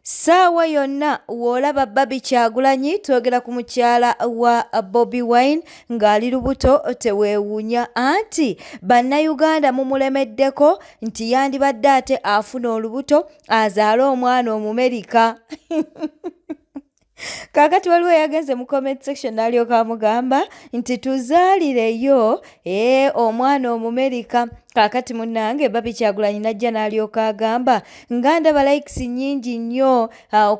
Saawa yonna w'olaba Barbie Kyagulanyi twogera ku mukyala wa Bobi Wine ng'ali lubuto teweewuunya anti bannayuganda mumulemeddeko nti yandibadde ate afuna olubuto azaale omwana Omumerika. Kaakati waliwo yagenze mu comment section n'alyoka amugamba nti tuzaalireyo omwana Omumerika. Kaakati munnange Barbie Kyagulanyi najja n'alyoka agamba nga ndaba likes nnyingi nnyo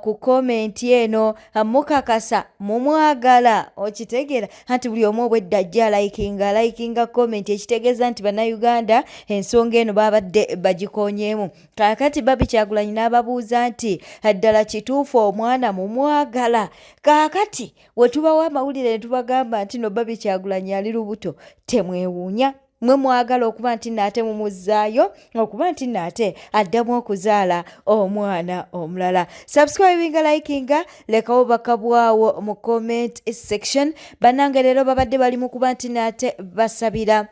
ku comment eno mukakasa mumwagala okitegeera anti buli omu obwedda ajja likinga comment ekitegeeza nti bannayuganda ensonga eno babadde bagikonyeemu. Kaakati Barbie Kyagulanyi n'ababuuza nti ddala kituufu omwana mumwagala. Kaakati we tubawa amawulire ne tubagamba nti no Barbie Kyagulanyi ali lubuto temwewuunya. Mwe mwagala okuba nti naate mumuzzaayo okuba nti naate addamu okuzaala omwana omulala. Subscribinga likinga lekawo bakabwawo mu comment section. Bannange leero babadde bali mu kuba nti naate basabira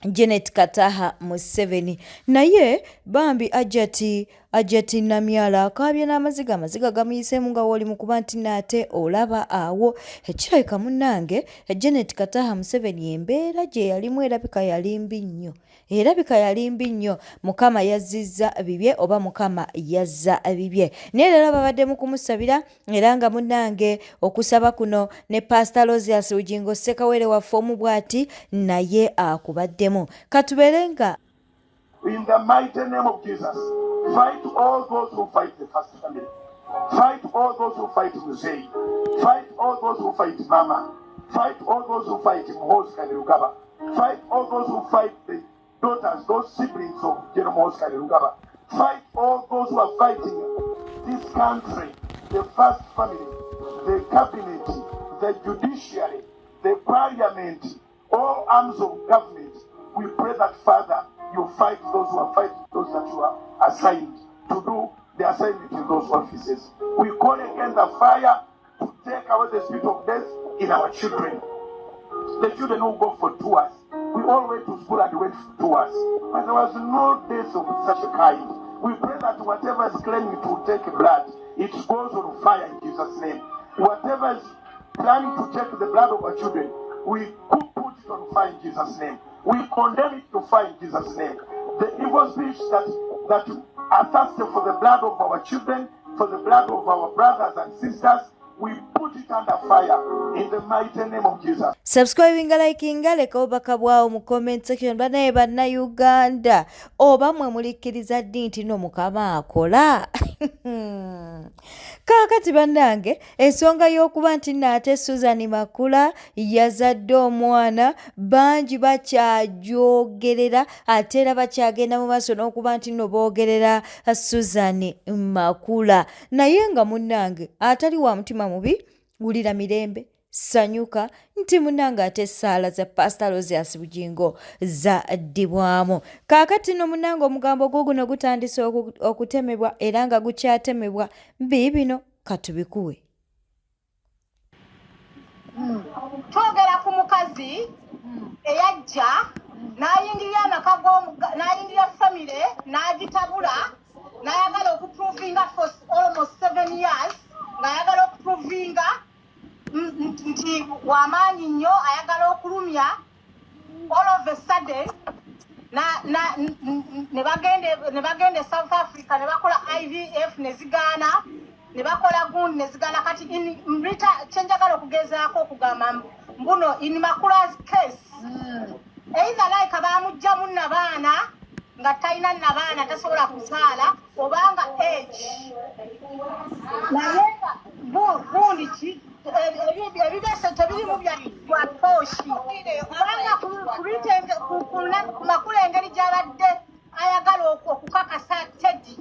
Janet Kataha Museveni naye bambi ajati namyala akaabye n'amaziga gamuyiseemu nga woli mu kuba nti naate olaba awo ekirabika munnange Janet Kataha Museveni embeera gye yalimu erabika yali mbi nnyo. Mukama yazzizza bibye oba Mukama yazza bibye naye leero babadde mu kumusabira era nga munnange okusaba kuno ne Pastor Rosias Ujingo Ssekawere waffe omu bw'ati naye akubaddemu katubeerenga. In the mighty name of Jesus, fight all those who fight the first family. Fight all those who fight Musei. Fight all those who fight Mama. Fight all those who fight Mhozi Kainerugaba. Fight all those who fight the daughters, those siblings of General Mhozi Kainerugaba. Fight all those who are fighting this country, the first family, the cabinet, the judiciary, the parliament, all arms of government. We pray that, Father, you fight those who are fighting those that you are assigned to do the assignment in those offices. We call against the fire to take away the spirit of death in our children. The children who go for tours. We all went to school and went for tours. But there was no death of such a kind. We pray that whatever is claiming to take blood, it goes on fire in Jesus' name. Whatever is planning to take the blood of our children, we put it on fire in Jesus' name. We condemn it to fire in Jesus' name. The evil spirits that are thirsty for the blood of our children, for the blood of our brothers and sisters, we put it under fire in the mighty name of Jesus. Subscribinga likinga lekawo bakabwawo mu comment section. Banaye bannayuganda oba mwe mulikkiriza ddi nti no Mukama akola. Kaakati bannange ensonga y'okuba nti naate Susan Makula yazadde omwana bangi bakyagyogerera ate era bakyagenda mu maaso n'okuba nti no boogerera Susan Makula naye nga munnange atali wa mutima mubi wulira mirembe sanyuka nti munnange ate essaala za Pastor Rosias Ujingo zaddibwamu. Kaakati no munnange omugambo guno gutandise okutemebwa era nga gukyatemebwa biibino katubikuwe. Twogera ku mukazi eyajja n'ayingirira family n'agitabula n'ayagala okuprovinga for almost 7 years ng'ayagala okuprovinga nti wamaanyi nnyo ayagala okulumya all of a sudden ne bagenda South Africa ne bakola IVF ne zigaana ne bakola gundi ne zigaana kati mbita kyenjagala okugezaako okugamba mbuno in Makula's case either like baamugjamu nabaana nga talina nabaana tasobola kuzaala obanga age naye gundi ki ebibeeso tebirimu bya pooshi kubanga ku Makula engeri gy'abadde ayagala okukakasa Teddy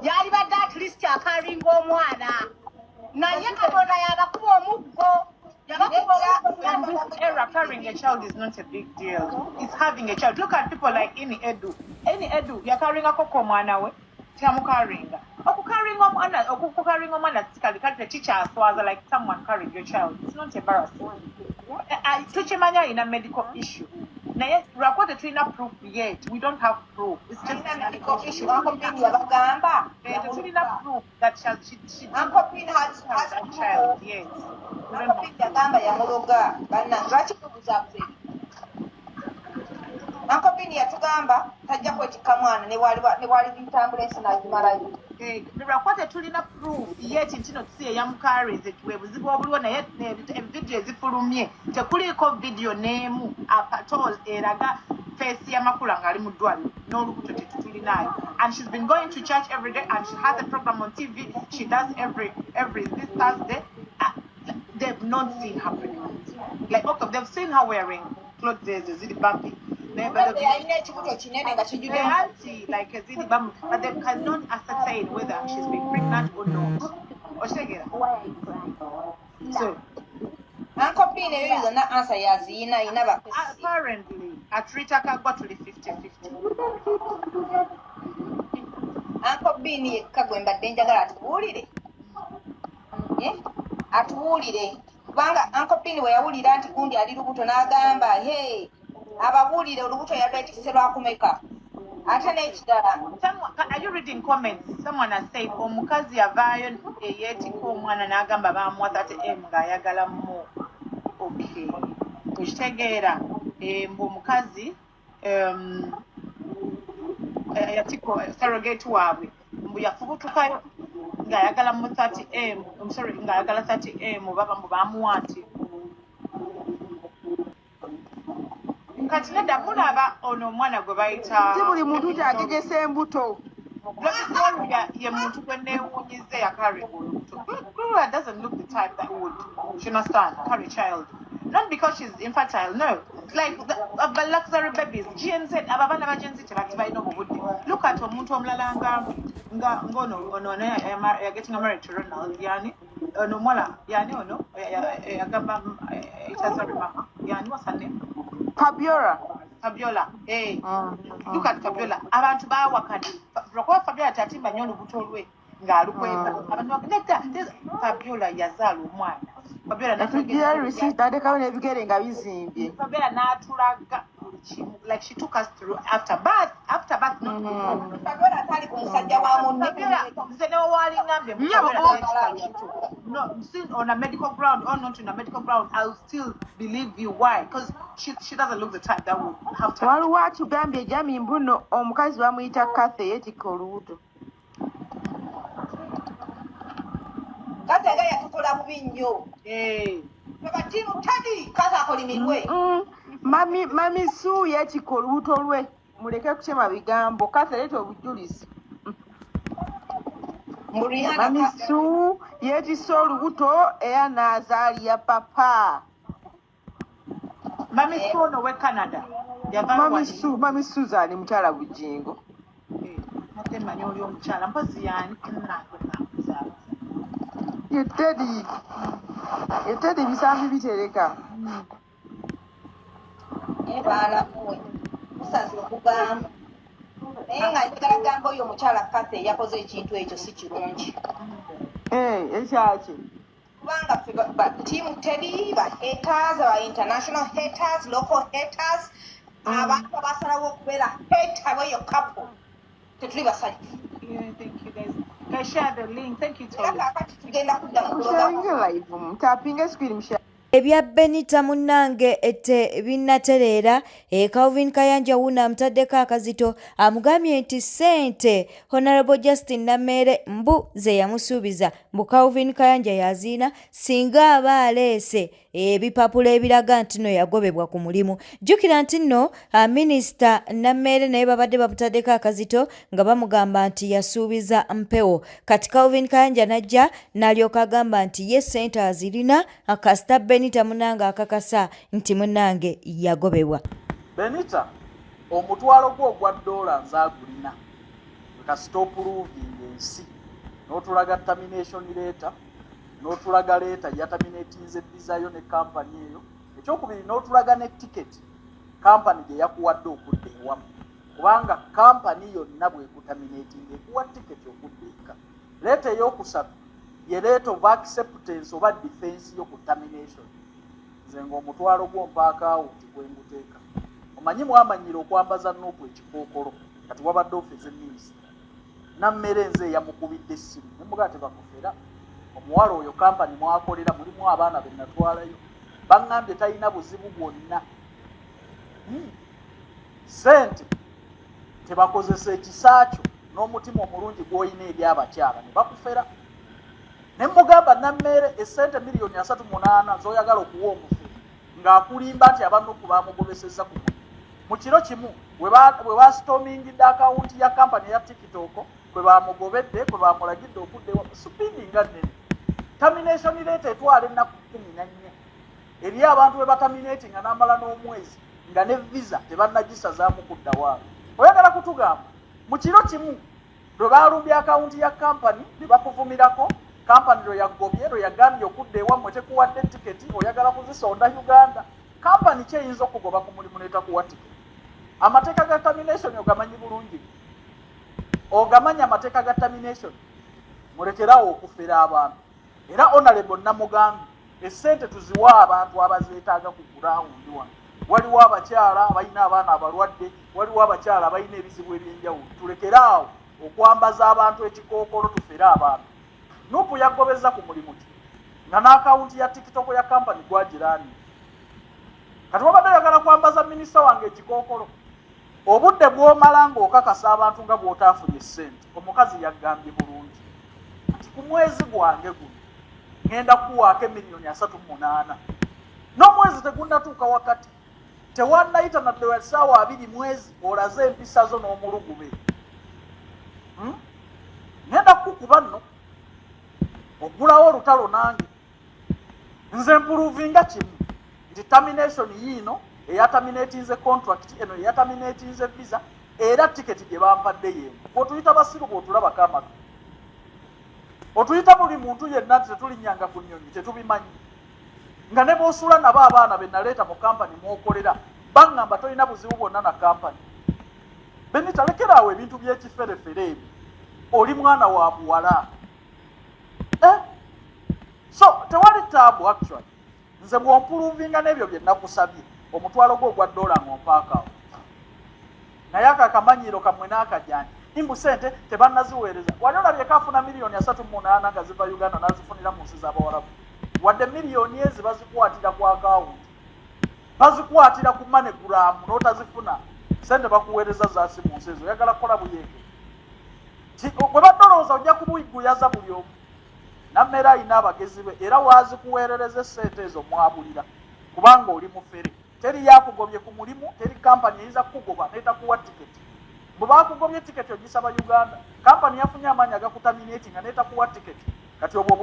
yali badde at least akalinga omwana naye Katonda yabakuba omuggo. Carrying a child is not a big deal. It's having a child. Look at people like Ini Edu. You're carrying a koko mwana we. Tiamu carrying. Carrying omwana physically can't the teacher as well as like someone carrying your child. It's not embarrassing. Tuchimanya in a medical issue. naye lwakuba tetulina proof yet. We don't have proof. It's just medical issue. Uncle Pini yabagamba. tetulina proof that she Uncle Pini has a child. Yes. Uncle Pini yagamba yamuloga. Banna lwaki tubuzabuze? Uncle Pini yatugamba tajja kwetikka mwana ne wali bitambulesi n'agimalayo. Lwakuba tetulina proof yet nti no si eyamukarenze bwe buzibu obuliwo naye evidiyo ezifulumye tekuliiko vidiyo n'emu apatol eraga feesi y'amakula ng'ali mu ddwaliro n'olubuto tetulinayo. And she's been going to church every day and she has a program on TV she does every this Thursday. They've not seen her pregnant. Like, okay, they've seen her wearing clothes ziri bumpy. But they cannot ascertain whether she's been pregnant or not. So, Uncle Pini is not answer yazina inaba. Apparently, at Ritaka got to the 50-50. Uncle Pini kagwemba denjagala atuwulire. Atuwulire. Kubanga Uncle Pini we yawulira nti gundi ali lubuto n'agamba hey ababuulire olubuto yalwetise lwakumeka ate n'ekirala. Are you reading comments? Someone has said omukazi yavaayo eyeetika omwana n'agamba baamuwa 30M ng'ayagala mo. Okay, okitegeera omukazi yatiko surrogate waabwe mbu yafubutukayo ng'ayagala mu 30M. I'm sorry, ng'ayagala 30M oba mbu baamuwa nti kati nedda mulaba ono omwana gwe bayita si buli muntu kyagegesa embuto. Gloria ye muntu gwe neewuunyize yakaringa olubuto. Gloria doesn't look the type that would, you understand, carry a child. Not because she's infertile, no. It's like the luxury babies. GNZ, ababana ba GNZ tebalina obudde. Look at omuntu omulala ngono getting married to Ronald, yani. Ono mwala, yani ono, yagamba itazari mama. Yani, what's her name? Fabiola. Hey. Look at Fabiola. Abantu bawakana. Lwakuba Fabiola tatimba nnyo olubuto lwe ng'alukwemba. Abantu bakadda Fabiola yazaala omwana. Fabiola n'ebigere nga bizimbye. Fabiola n'atulaga like she took us through after birth not Fabiola atali ku musajja wa munne. Nze ne waali ngambye no, seen on a medical ground or not on a medical ground, I'll still believe you. Why? Because she doesn't look the type that would have to. Waliwo atugambye Jami mbuno omukazi bamuyita Kathe yeetikka olubuto. Kathe nga yatukola bubi nnyo. Babatimu tadi Kathe akolimirwe. Mami Sue yeetikka olubuto lwe. Muleke kukema bigambo. Kathe leeta obujulizi. Mami Sue yeetisse olubuto era n'azaalira papa. Mami Sue ono we Canada. Mami Susan mukyala Bujingo. Ate mmanyi oli omukyala mpozi yaani Ye Teddy bisambi bitereka. Ebaala muwe. Musazi okugamba. Naye nga njagala gamba oyo omukyala Kathe yakoze ekintu ekyo si kirungi. Ekyaki? Kubanga tiimu teri ba haters, ba international haters, local haters, abantu abasalawo okubeera hater w'eyo couple. Tetuli basajja. Thank you guys. Can share the link. Thank you, Tony. Tugenda kudda mu Sharinga live. Mtapinga screen mshare. Ebya Benita munnange ete binnatereera Calvin Kayanja wuuna amutaddeko akazito amugambye nti ssente Honorable Justin Namere mbu ze yamusuubiza mbu Calvin Kayanja yaziina singa aba aleese ebipapula ebiraga nti nno yagobebwa ku mulimu. Jjukira nti nno Minisita Namere naye babadde bamutaddeko akazito nga bamugamba nti yasuubiza mpewo. Kati Calvin Kayanja najja n'alyoka agamba nti ye ssente azirina kasita Benita munanga akakasa nti munange yagobebwa. Benita omutwalo gwo ogwa $, nzaagulina nga stop proving ensi n'otulaga termination letter n'otulaga letter ya terminatinze bizayo ne company eyo. Ekyokubiri n'otulaga ne ticket company gye yakuwadde okudda ewamu kubanga company yonna bwekutaminating ekuwa ticket okudda eka. Letter ey'okusatu ye letter of acceptance oba defense y'oku termination. Nze ng'omutwalo gwo mpaaka awo nti gwe nguteeka. omanyi mwamanyira okwambaza Nuupu ekikookolo kati wabadde ofeze minisita nammere nze yamukubidde essimu nemugaa tebakufera omuwala oyo kampani mwakolera mulimu abaana be natwalayo baŋŋambye talina buzibu bwonna sente tebakozesa ekisaakyo n'omutima omulungi gw'olina eri abakyala ne bakufera ne mugamba nammere essente miliyoni 38 z'oyagala okuwa omufu ng'akulimba nti abanuku bamugobesezza ku mulimu mu kiro kimu bwe bastomingidde akawunti ya kampani eya TikTok kwe bamugobedde kwe bamulagidde okudde supindi nga nnene termination rate etwala ennaku 14 eri abantu bwe bataminatinga n'amala n'omwezi nga ne visa tebannagisa kudda waawe oyagala kutugamba mu kiro kimu lwe balumbye akawunti ya kampani ne bakuvumirako kampani lwe yagobye lwe yagambye okudda ewammwe tekuwadde tiketi oyagala kuzisonda Uganda kampani ki eyinza okugoba ku mulimu n'etakuwa tiketi amateeka ga termination ogamanyi bulungi ogamanya amateeka ga termination mulekerawo okufera abantu era honorable Namugambi essente tuziwa abantu abazeetaaga ku gurawundi wano waliwo abakyala abalina abaana abalwadde waliwo abakyala abalina ebizibu ebyenjawulo tulekeraawo okwambaza abantu ekikookolo tufere abantu Nuupu yagobeza ku mulimu ki nga n'akawunti ya TikTok ya kampani gwagiraani kati wabadde oyagala kwambaza minisita wange ekikookolo obudde bw'omala ng'okakasa abantu nga bw'otaafunye ssente omukazi yagambye bulungi nti ku mwezi gwange guno ngenda kuwaako miliyoni 38 n'omwezi tegunnatuuka wakati tewannayita nadde wa ssaawa 2 mwezi olaze empisa zo n'omulugube ngenda kukuba nno ogulawo olutalo nange nze mpuluvinga kimu nti termination yiino eyataminatinze contract eno eyataminatinze visa era tiketi gye bampadde yemu bw'otuyita basiru bw'otulaba kamatu otuyita buli muntu yenna nti tetulinnyanga ku nnyonyi tetubimanyi nga ne bw'osula nabo abaana be naleeta mu kampani mw'okolera baŋŋamba tolina buzibu bwonna na kampani Benita lekeraawo ebintu by'ekiferefere ebyo oli mwana wa buwala so tewali taabu actually nze bw'ompuluvinga n'ebyo bye nakusabye omutwalo gwo ogwa dola ng'ompaakaawo naye akakamanyiro kamwe n'akajanja imbu sente tebannaziweereza wali olabyeko afuna miliyoni 38 nga ziva Uganda n'azifunira mu nsi z'abawarabu wadde miliyoni ezi bazikwatira ku akawunti bazikwatira ku manegulamu n'otazifuna sente bakuweereza zaasi mu nsi ezo oyagala kukola buyeeke bwe baddolooza ojja kubuyiguyaza buli omu nammera ayina abagezi be era waazikuweerereza essente ezo mwabulira kubanga oli mufere teri yakugobye ku mulimu teri kampani eyinza kukugoba n'etakuwa tiketi bwe bakugobye tiketi ogisaba Uganda kampani yafunye amaanyi agakutaminatinga n'etakuwa tiketi kati obwo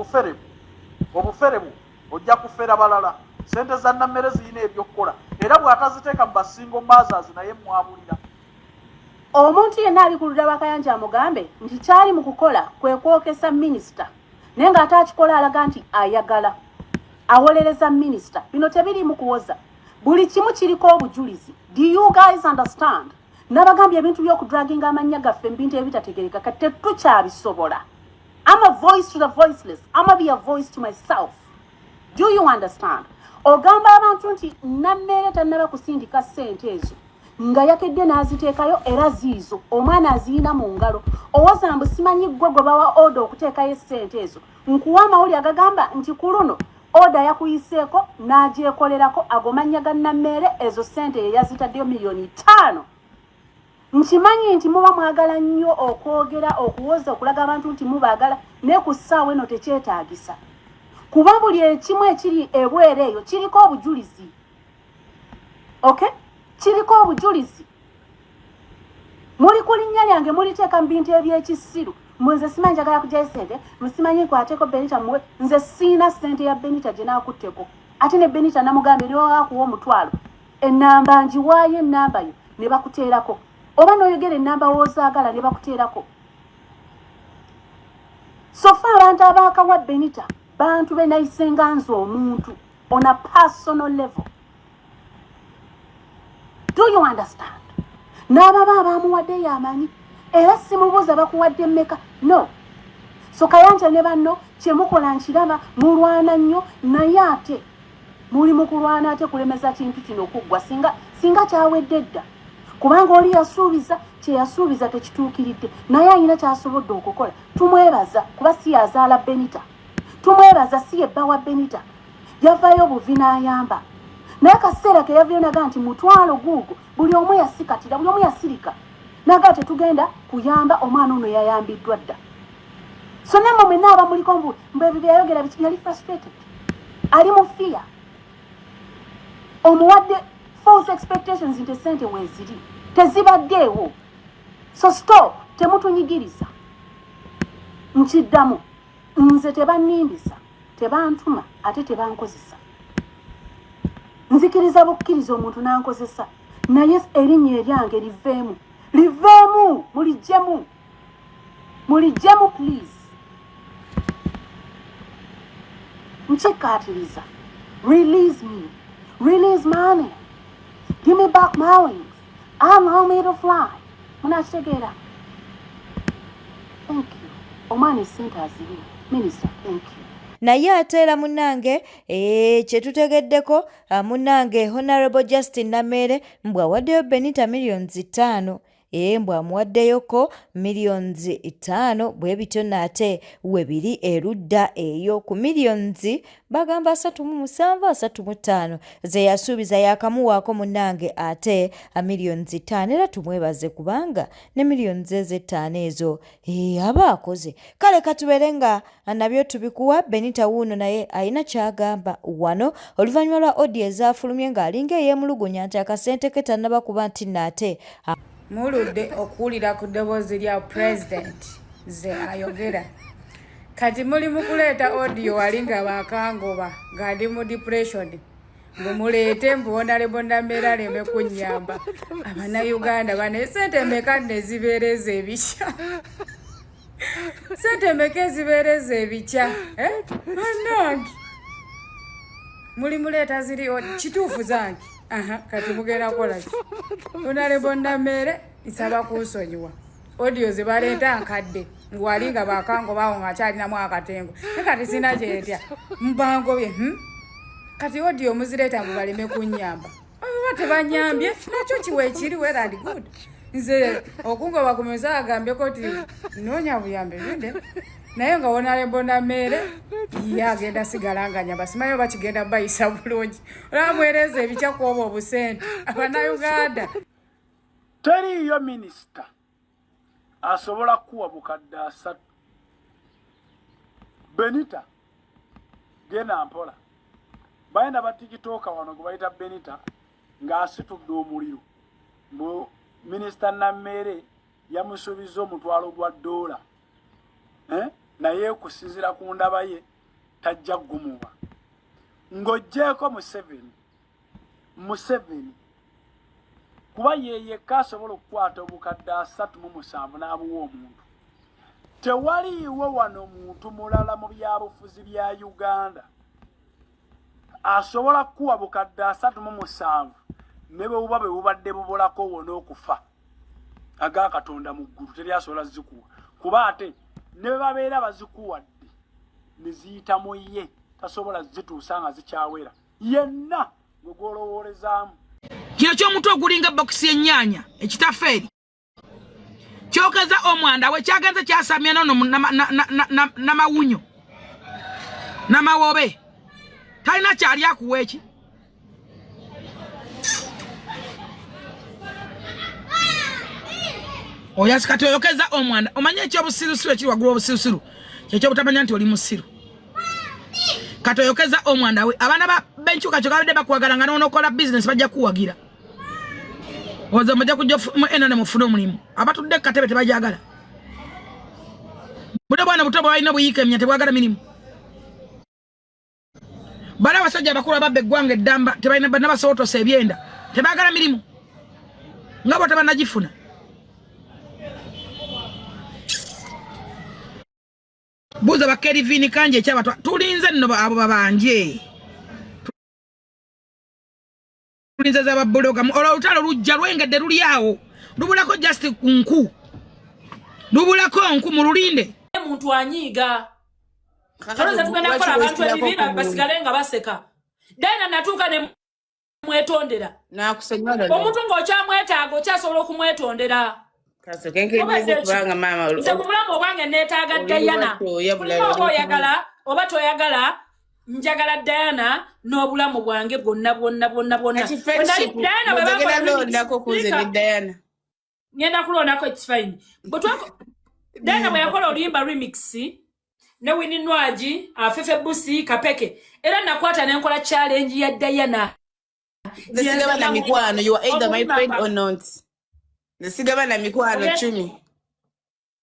obufere bwo ojja kufera balala sente za nammere ziyina ebyokukola era bw'ataziteeka mu basingo mothers naye mwabulira omuntu yenna ali ku ludda Bakayanja amugambe nti kyali mu kukola kwe kwokesa minisita naye ng'ate akikola alaga nti ayagala awolereza minisita bino tebiri mu kuwoza buli kimu kiriko obujulizi do you guys understand nabagambye ebintu by'okudraginga amannya gaffe mbintu ebitategereka kati tetukyabisobola I'm a voice to the voiceless. I'm be a voice to myself. Do you understand? Ogamba abantu nti nammere tannaba kusindika ssente ezo nga yakedde n'aziteekayo era ziizo omwana aziyina mu ngalo owoza mbu simanyi ggwe gwe bawa oda okuteekayo essente ezo nkuwa amawuli agagamba nti ku luno oda yakuyiseeko n'agyekolerako agomanya ga nammere ezo ssente ye yazitaddeyo miliyoni 5 nkimanyi nti muba mwagala nnyo okwogera okuwoza okulaga abantu nti mubaagala naye ku ssaawa eno tekyetaagisa kuba buli ekimu ekiri ebweru eyo kiriko obujulizi okay kiriko obujulizi muli ku linnya lyange muliteeka mu bintu ebyekisiru nze simanyi njagala kugyayo ssente musimanyi nkwateko Benita muwe nze siina ssente ya Benita gye naakutteko ate ne Benita namugamba eriwo akuwa omutwalo ennamba ngiwaayo ennamba yo ne bakuteerako oba n'oyogera ennamba woozaagala ne bakuteerako sofa abantu abaakawa Benita bantu be nayisenga nze omuntu on a personal level. Do you understand? N'ababa abamuwadde yamanyi era simubuuza bakuwadde mmeka no so Kayanja ne banno kyemukola nkiraba mulwana nnyo naye ate muli mu kulwana ate kulemeza kintu kino okuggwa singa singa kyawedde dda kubanga oli yasuubiza kyeyasuubiza tekituukiridde naye alina kyasobodde okukola tumwebaza kuba si yazaala Benita tumwebaza si yebba wa Benita yavaayo obuvi n'ayamba naye kaseera ke yavayo naga nti mutwalo guugo buli omu yasikatira buli omu yasirika naga tetugenda kuyamba omwana ono yayambiddwa dda so nemwe mwenna abamuliko mbu ebyo byayogera biki yali frustrated ali mu fear omuwadde false expectations nti sente weeziri tezibaddeewo so stop temutunyigiriza nkiddamu nze tebannimbisa tebantuma ate tebankozesa nzikiriza bukkiriza omuntu n'ankozesa naye erinnya eryange liveemu mulijjemu please nkikkaatiriza release me release money give me back my wings allow me to fly munakitegeera thank you omwana essente aziri minister thank you naye ate era munnange kyetutegeddeko munnange Honorable Justin Namere mbw awaddeyo Benita millions 5 mbw amuwaddeyoko millions 5 bwe bityo nate webiri erudda eyo ku millions bagamba 37-35 ze yasuubiza yakamuwaako munnange ate millions 5 era tumwebaze kubanga ne millions eze5 ezo aba akoze kale katubeere nga nabyo tubikuwa Benita wuuno naye ayina kyagamba wano oluvannyuma lwa audio ezaafulumye ng'alinga eyeemulugunya nti akasente ke tannaba kuba nti nate muludde okuwulira ku ddoboozi lya president ze ayogera kati muli mu kuleeta audio wali nga bakangoba nga ndi mu depression mumuleete Honorable Namere aleme kunnyamba Abanayuganda bano esente meka nezibeereza ebikya sente meka ezibeereza ebikya bannange muli muleeta ziri kituufu zange kati mugenda kukola ki Honorable Namere nsaba kunsonyiwa audio zibaleeta nkadde wali nga bakangobawo ng'akyalinamu akatengo naye kati sina gyetya mbangobye kati audio muzireeta mbu baleme kunnyamba oba tebanyambye nakyo kiwe ekiri well and good nze okungoba ku mesa agambyeko ti noonya buyambe binde naye nga Honorable Namere ye agenda sigala nga nyamba simanyi oba kigenda bayisa bulungi olamwereza ebikya kuoba obusente Abanayuganda teriyo minisita asobola kuwa bukadde 3 Benita genda mpola bayina batikitooka wano gwe bayita Benita ng'asitudde omuliro mbu minisita Namere yamusuubiza omutwalo gwa $, naye kusinziira ku ndaba ye tajja kugumuwa ng'oggyeko Museveni kuba ye yekka asobola okukwata obukadde 37 n'abuwa omuntu tewaliiwo wano muntu mulala mu byabufuzi bya Uganda asobola kuwa bukadde 37 ne bwe buba bubadde bubulako wona okufa aga Katonda mu ggulu teri asobola zikuwa kuba ate ne babeera bazikuwadde ne ziyitamu ye tasobola zituusa nga zikyawera yenna gwe gw'olowoolezaamu kino ky'omuntu ogulinga bokisi y'ennyaanya ekitafeeri kyokeza omwanda we kyagenze kyasamya nono namawunyo namawobe talina kyali akuwa eki oyasi kati oyokeza omwanda omanye ekyobusirusiru ekiri waggulu obusirusiru kyekyobutamanya nti oli musiru kati oyokeza omwanda we abaana benkyukakyo kabadde bakwagala nga noonokola bizinesi bajja kuwagira oza mujja kujja enone mufune omulimu abatudde katebe tebajagala buto bwana buto balina buyiika eminya tebwagala mirimu bala abasajja abakulu ababba eggwanga eddamba tebalina bannabasowotosa ebyenda tebagala mirimu nga bo tebanagifuna buuza bakerivini kanje ekyabatwa tulinze nno abo babanje tulinze z'ababuloga olutalo lujja lwengedde luli awo lubulako just nku lubulako nku mu lulinde muntu anyiiga toleza tugenda kukola abantu ebibi basigale nga baseka dena natuuka ne mwetondera. Nakusonyola. Omuntu ng'okyamwetaaga okyasobola okumwetondera. Kaso kenkenyeze kubanga mama. Nze mu bulamu obwange neetaaga Diana. Kulina oba oyagala oba toyagala njagala Diana n'obulamu bwange bwonna. Diana bwe bagenda kuze ne Diana. Ngenda kulondako it's fine. Diana bwe yakola oluyimba remix ne Winnie Nwaji, Fefe Busi, Kapeke. Era nakwata nenkola challenge ya Diana. Nesigaba na mikwano, you are either my friend or not. Nesigaba na mikwano chumi.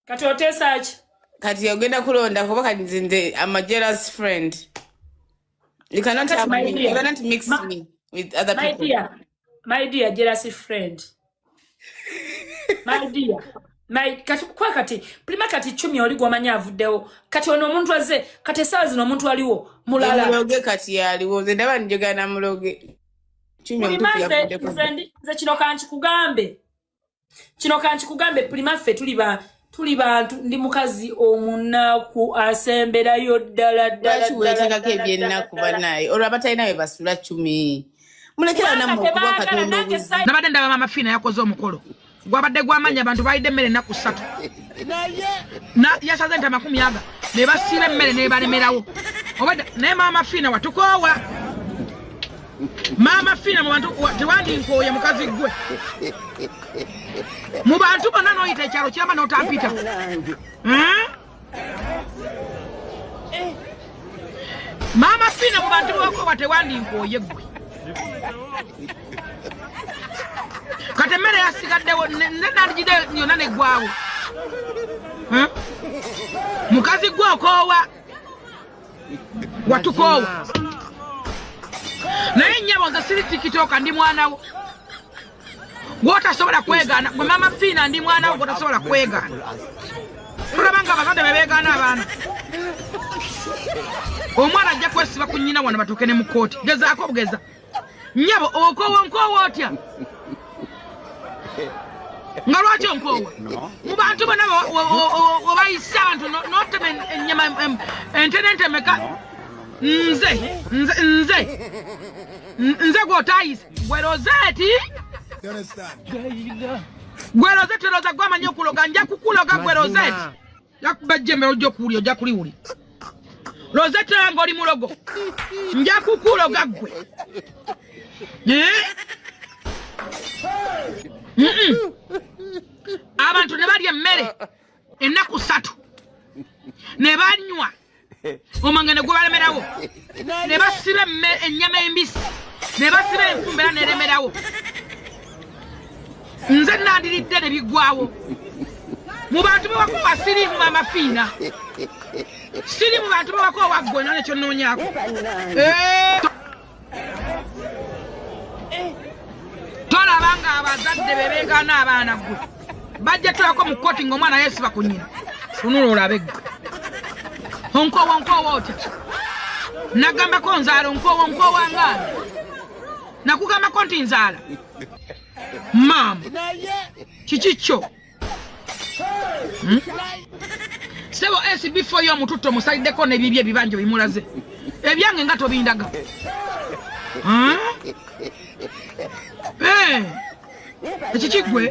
Kati otesearch. Kati ogenda kulonda kuba kati nze I'm a jealous friend. You cannot have me. You cannot mix me with other people. My dear jealous friend. My dear. Kati prima kati chumi oli gwamanya avuddewo kati ono omuntu azze kati sazi no omuntu aliwo mulala muloge kati yaliwo nze ndaba njogana muloge chumi omuntu yavuddewo nze kino kanchi kugambe prima ffe tuli bantu ndi mukazi omunaku asemberayo ddala weetegako ebyennaku banaye olwo abatalinawe basula chumi mulekera namukuba katonda obuzi nabadde ndaba mama Fina yakoze omukolo gwabadde gwamanya abantu balidde emmere ennaku 3 yasaze nti 100 ne basiba emmere ne balemerawo obadde naye mama Fina watukoowa mama Fina mu bantu tewandinkooye mukazi gwe mu bantu bonna n'oyita ekyalo kiramba n'otampita mama Fina mu bantu bwakoowa tewandinkooye gwe kati emmere yasigaddewo nenandigide yonna neggwawo mukazi gwe okoowa watukoowa naye nnyabo nze siri tikitooka ndi mwanawo gwotasobola kwegaana gwe mama Fina ndi mwanawo gwotasobola kwegaana tulabanga abazadde bebeegaana abaana omwana ajja kwesiba ku nnyina wano batuuke ne mu kooti gezaako obugeza nnyabo nkoowa otya nga lwaki onkoowa mu bantu bonna obayise abantu n'otema ennyama entenemeka nze gw'otayise gwe Rozeti olowooza gw'amanyi okuloga nja kukuloga gwe Rozeti yakuba jjembe ojja okuwulya ojja kuliwulya Rozeti nga oli mulogo nja kukuloga gwe abantu ne balya emmere ennaku 3 ne banywa omwange ne gwe balemerawo ne basiba ennyama embisi ne basiba enfumba era nelemerawo nze nandiridde ne biggwawo mu bantu bewakoowa siriimu mama Fina siri mu bantu bewakoowa gwe none kyonnoonyaako tolabanga abazadde bebeegaana abaana gwe bajja tulako mu kooti ng'omwana yeesiba ku nnyina tunula olabe gwe onkoowa otya nagambako nzaala onkoowa ngaana nakugambako nti nzaala maama kiki kyo sebo SB4 y'omututto omusaliddeko n'ebibye ebibanja bimulaze ebyange nga tobindaga ekiki gwe